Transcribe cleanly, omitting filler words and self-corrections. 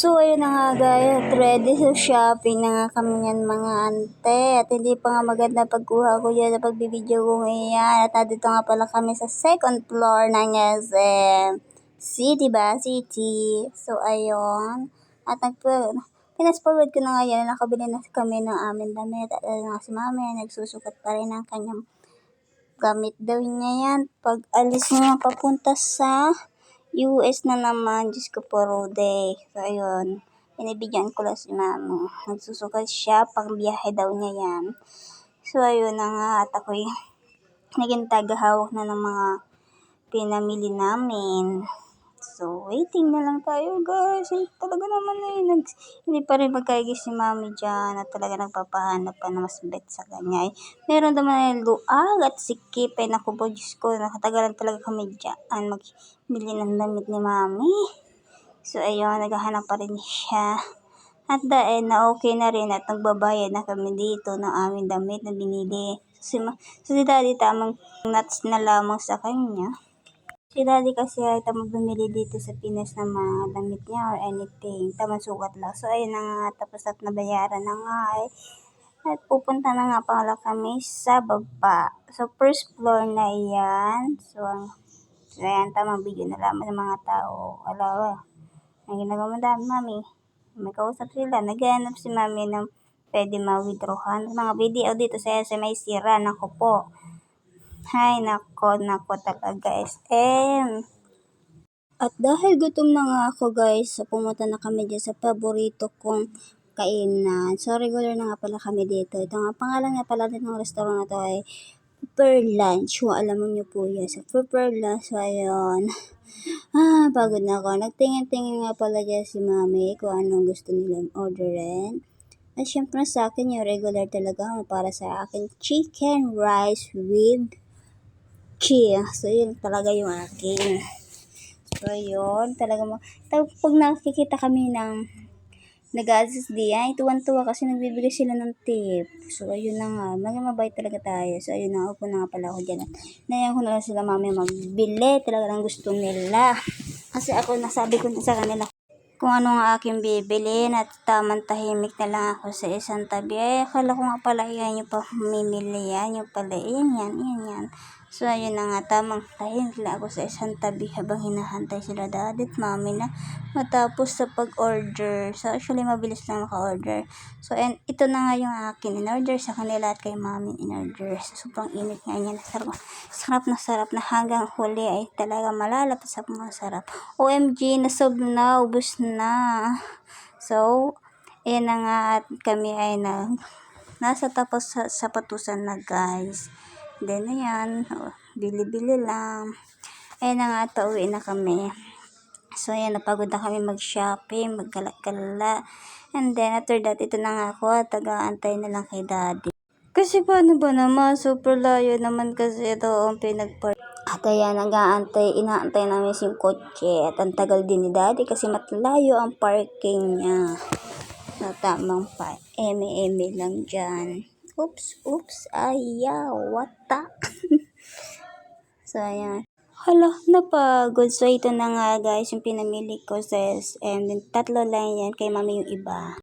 So, ayun na nga guys, ready to shopping na nga kami yan mga ante. At hindi pa nga maganda pagkuha ko dyan sa pagbibideo ko ngayon. At dito nga pala kami sa second floor ng SM City ba? City. So, ayun. At pinas-forward ko na nga yan. Nakabili na kami ng aming damit. At ayun nga si mami, nagsusukat pa rin ng kanyang gamit daw niya yan. Pag alis niya papunta sa US na naman, Diyos ko po, Rode. So, ayun. Pinibigyan ko lang si mami. Nagsusukat siya, pang biyahe daw niya yan. So, ayun na nga. At ako'y naging tagahawak na ng mga pinamili namin. So, waiting na lang tayo, guys. Talaga naman hindi pa rin magkaigis si mami dyan. At talaga nagpapahanap pa na mas bet sa kanya. Meron naman luag at sikip. Naku po, Diyos ko. Nakatagalan talaga kami dyan. Magbili ng damit ni mami. So, ayun. Naghahanap pa rin siya. At dahil na okay na rin at nagbabayad na kami dito ng aming damit na binili. So, si daddy tamang nuts na lamang sa kanya. Si daddy kasi ay tamang bumili dito sa Pinas ng mga damit niya or anything. Tamang sukat lang. So, ayun na nga. Tapos at nabayaran na nga at pupunta na nga pala kami sa baba. So, first floor na yan. So, ayan. Tamang video na lamang ng mga tao. Alawa. Ang ginagawa mo dami, mami. May kausap sila. Naghahanap si mami ng pwede ma-withdrawhan. Mga video dito sa SMA sira. Nako po. Hay, nako talaga SM. At dahil gutom na nga ako guys, so pumunta na kami dyan sa paborito kong kainan. So regular na nga pala kami dito. Ito nga, pangalan nga pala din ng restaurant na to ay Prepare Lunch. So, alam mo nyo po yan. So Prepare Lunch, so ayun. Pagod na ako. Nagtingin-tingin nga pala dyan si mami kung anong gusto nilang orderin. At syempre sa akin, yung regular talaga para sa akin, chicken rice with cheese. So, yun talaga yung akin. So, yun. Talaga pag nakikita kami ng nag-assist diyan, tuwan-tuwa kasi nagbibigay sila ng tip. So, ayun na nga. Mabait talaga tayo. So, ayun na. Upo na nga pala ako dyan. Nayan ko na lang sila mami magbili. Talaga ng gusto nila. Kasi ako nasabi ko na sa kanila kung ano nga aking bibilin at tamang tahimik na lang ako sa isang tabi. Ay, akala ko nga pala yan yung pamimili yan. Yung pala, yan. So, ayun na nga, tamang tahimik lang ako sa isang tabi habang hinahantay sila daddy at mami na matapos sa pag-order. So, actually, mabilis lang maka-order. So, and ito na nga yung akin in-order sa kanila at kay mami in-order. So, sobrang init nga niya. Sarap na hanggang huli ay talaga malalapit sa mga sarap. OMG, ubus na. So, ayan na nga at kami ay nasa tapos sa patusan na guys. Then, ayan, bili-bili lang. Ayan na nga at pauwi na kami. So, ayan, napagod na kami mag-shopping, magkala-kala. And then, after that, ito na nga ako at taga-antay na lang kay daddy. Kasi paano ba naman, super layo naman kasi ito ang pinagpark. At ayan, inaantay namin yung kotse. At ang tagal din ni daddy kasi matlayo ang parking niya. So, tamang pa. Eme lang dyan. Oops, ayaw, wata. So, ayan. Hala, napagod. So, ito na nga guys, yung pinamili ko sa SM. 3 lang yan, kay mami yung iba.